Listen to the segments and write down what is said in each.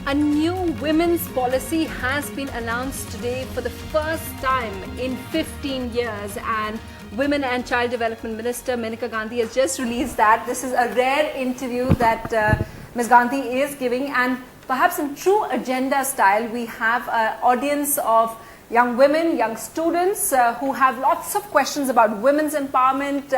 A new women's policy has been announced today for the first time in 15 years, and Women and Child Development Minister Maneka Gandhi has just released that. This is a rare interview that Ms. Gandhi is giving, and perhaps in true agenda style, we have an audience of young women, young students who have lots of questions about women's empowerment,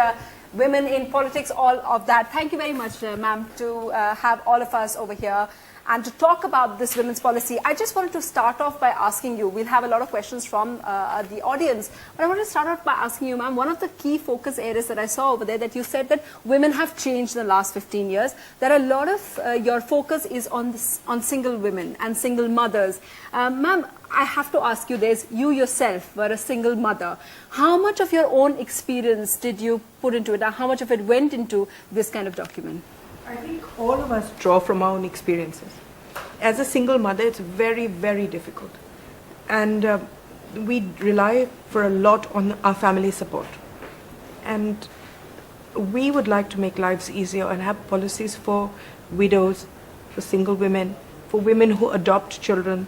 women in politics, all of that. Thank you very much, ma'am, to have all of us over here and to talk about this women's policy. I just wanted to start off by asking you, we'll have a lot of questions from the audience, but I want to start off by asking you, ma'am, one of the key focus areas that I saw over there, that you said that women have changed in the last 15 years. There are a lot of, your focus is on single women and single mothers. Ma'am, I have to ask you this, you yourself were a single mother. How much of your own experience did you put into it, and how much of it went into this kind of document? I think all of us draw from our own experiences. As a single mother, it's very, very difficult. And we rely for a lot on our family support. And we would like to make lives easier and have policies for widows, for single women, for women who adopt children.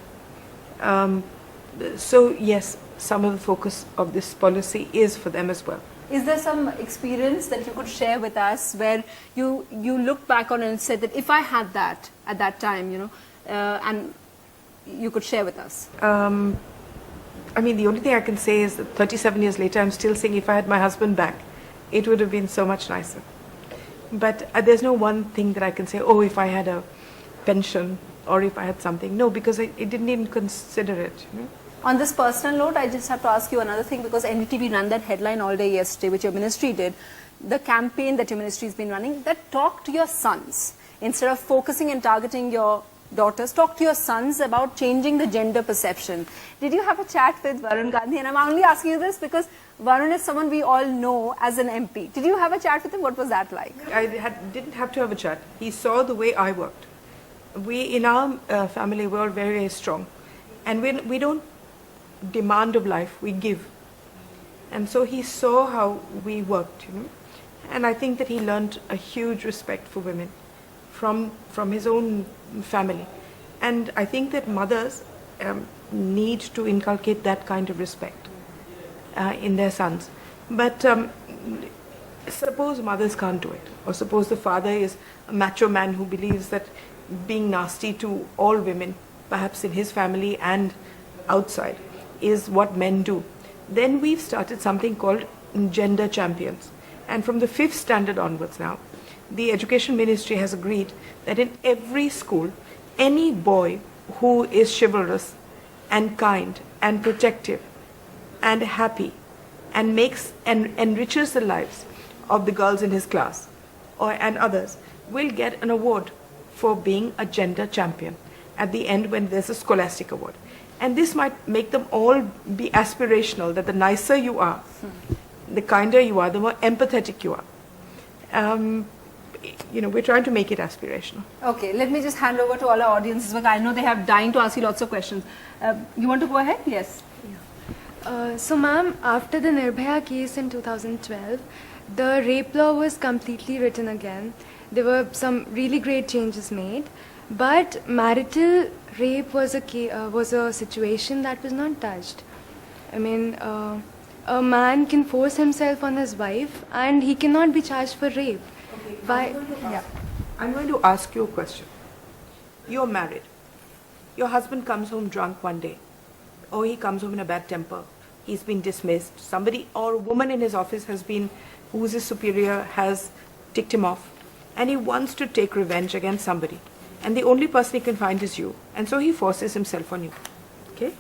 So yes, some of the focus of this policy is for them as well. Is there some experience that you could share with us where you look back on and said that if I had that at that time, you know, and you could share with us? I mean, the only thing I can say is that 37 years later, I'm still saying if I had my husband back, it would have been so much nicer. But there's no one thing that I can say, oh, if I had a pension or if I had something. No, because I didn't even consider it. You know? On this personal note, I just have to ask you another thing, because NDTV ran that headline all day yesterday, which your ministry did. The campaign that your ministry has been running, that talk to your sons. Instead of focusing and targeting your daughters, talk to your sons about changing the gender perception. Did you have a chat with Varun Gandhi? And I'm only asking you this because Varun is someone we all know as an MP. Did you have a chat with him? What was that like? I didn't have to have a chat. He saw the way I worked. We, in our family, were very, very strong. And we don't demand of life, we give. And so he saw how we worked, you know, and I think that he learned a huge respect for women from his own family. And I think that mothers need to inculcate that kind of respect in their sons. But suppose mothers can't do it, or suppose the father is a macho man who believes that being nasty to all women, perhaps in his family and outside, is what men do. Then we've started something called Gender Champions. And from the 5th standard onwards now, the Education Ministry has agreed that in every school, any boy who is chivalrous and kind and protective and happy and makes and enriches the lives of the girls in his class and others will get an award for being a gender champion at the end when there's a scholastic award. And this might make them all be aspirational, that the nicer you are, the kinder you are, the more empathetic you are. You know, we're trying to make it aspirational. Okay, let me just hand over to all our audiences, because I know they have dying to ask you lots of questions. You want to go ahead? Yes. So ma'am, after the Nirbhaya case in 2012, the rape law was completely written again. There were some really great changes made. But marital rape was a situation that was not touched. I mean, a man can force himself on his wife and he cannot be charged for rape. Okay, I'm going to ask you a question. You're married. Your husband comes home drunk one day, or he comes home in a bad temper. He's been dismissed. Somebody or a woman in his office who's his superior, has ticked him off, and he wants to take revenge against somebody. And the only person he can find is you. And so he forces himself on you. Okay?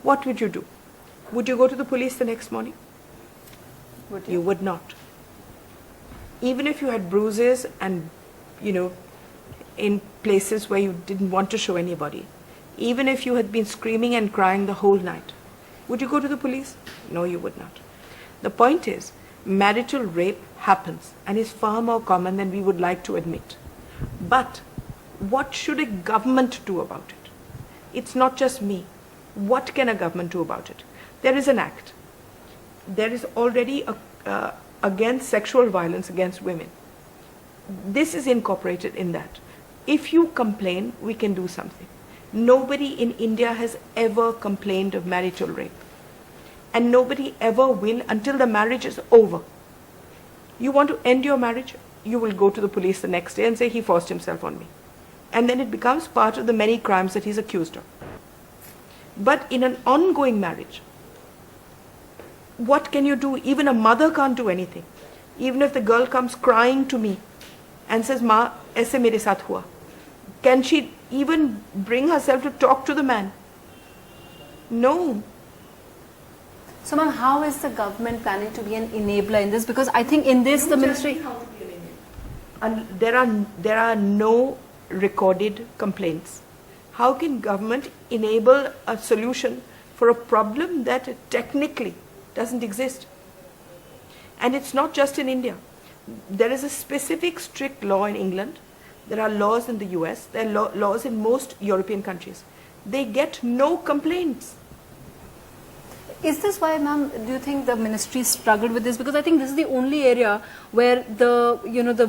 What would you do? Would you go to the police the next morning? Would you? You would not. Even if you had bruises and, you know, in places where you didn't want to show anybody. Even if you had been screaming and crying the whole night. Would you go to the police? No, you would not. The point is, marital rape happens and is far more common than we would like to admit. But what should a government do about it? It's not just me. What can a government do about it? There is an act. There is already against sexual violence against women. This is incorporated in that. if you complain, we can do something. Nobody in India has ever complained of marital rape. And nobody ever will until the marriage is over. You want to end your marriage, you will go to the police the next day and say he forced himself on me. And then it becomes part of the many crimes that he's accused of. But in an ongoing marriage, what can you do? Even a mother can't do anything. Even if the girl comes crying to me and says, "Ma, aise mere saath hua," can she even bring herself to talk to the man? No. So, ma'am, how is the government planning to be an enabler in this? Because I think in this, the ministry... And there are no recorded complaints. How can government enable a solution for a problem that technically doesn't exist? And it's not just in India. There is a specific strict law in England. There are laws in the US. There are laws in most European countries. They get no complaints. Is this why, ma'am, do you think the ministry struggled with this? Because I think this is the only area where the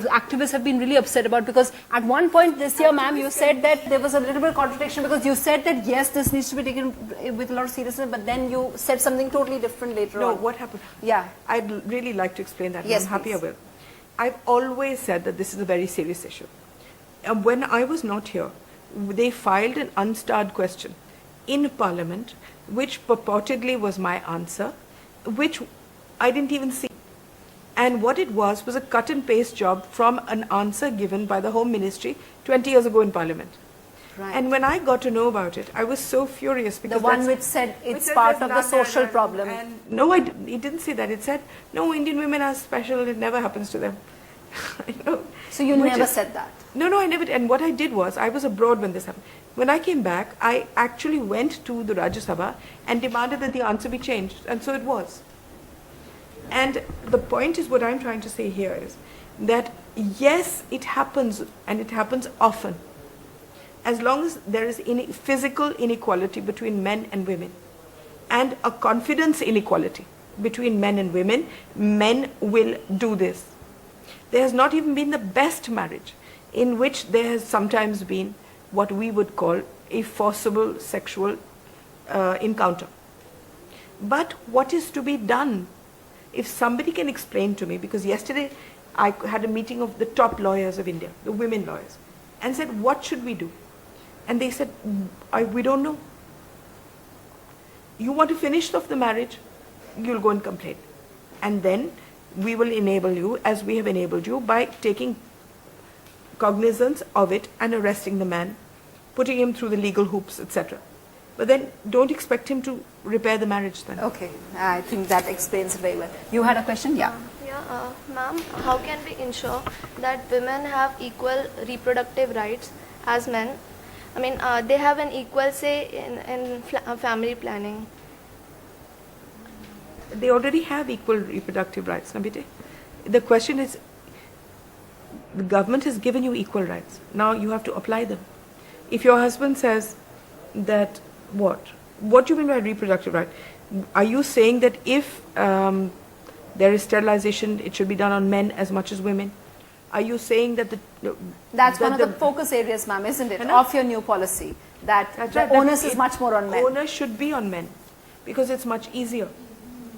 activists have been really upset about, because at one point this year, ma'am, you said that there was a little bit of contradiction, because you said that yes, this needs to be taken with a lot of seriousness, but then you said something totally different later on. No, what happened? Yeah. I'd really like to explain that. Yes, I'm happy I please. will. I've always said that this is a very serious issue. When I was not here, they filed an unstarred question in Parliament, which purportedly was my answer, which I didn't even see. And what it was a cut and paste job from an answer given by the Home Ministry 20 years ago in Parliament. Right. And when I got to know about it, I was so furious, because The one which said it's part of the social problem. And no, it didn't say that. It said, no, Indian women are special, it never happens to them. So you never said that? No, I never. And what I did was, I was abroad when this happened. When I came back, I actually went to the Rajya Sabha and demanded that the answer be changed. And so it was. And the point is, what I'm trying to say here is that yes, it happens, and it happens often. As long as there is physical inequality between men and women, and a confidence inequality between men and women, men will do this. There has not even been the best marriage in which there has sometimes been what we would call a forcible sexual encounter. But what is to be done? If somebody can explain to me, because yesterday I had a meeting of the top lawyers of India, the women lawyers, and said, what should we do? And they said, we don't know. You want to finish off the marriage, you'll go and complain. And then we will enable you, as we have enabled you, by taking cognizance of it and arresting the man, putting him through the legal hoops, etc. But then don't expect him to repair the marriage then. Okay, I think that explains it very well. You had a question? Yeah. Ma'am, how can we ensure that women have equal reproductive rights as men? I mean, they have an equal say in family planning. They already have equal reproductive rights, Nabite. The question is, the government has given you equal rights. Now you have to apply them. If your husband says that, what do you mean by reproductive right? Are you saying that if there is sterilization, it should be done on men as much as women? Are you saying that that's one of the focus areas, ma'am, isn't it, of your new policy, that the onus is much more on men? Onus should be on men, because it's much easier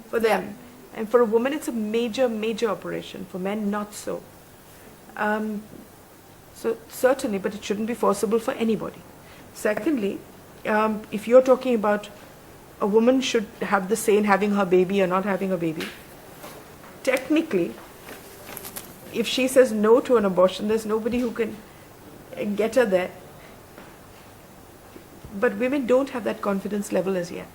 for them. Yeah. And for a woman, it's a major, major operation. For men, not so. So certainly, but it shouldn't be forcible for anybody. Secondly, if you're talking about a woman should have the say in having her baby or not having a baby, technically, if she says no to an abortion, there's nobody who can get her there. But women don't have that confidence level as yet.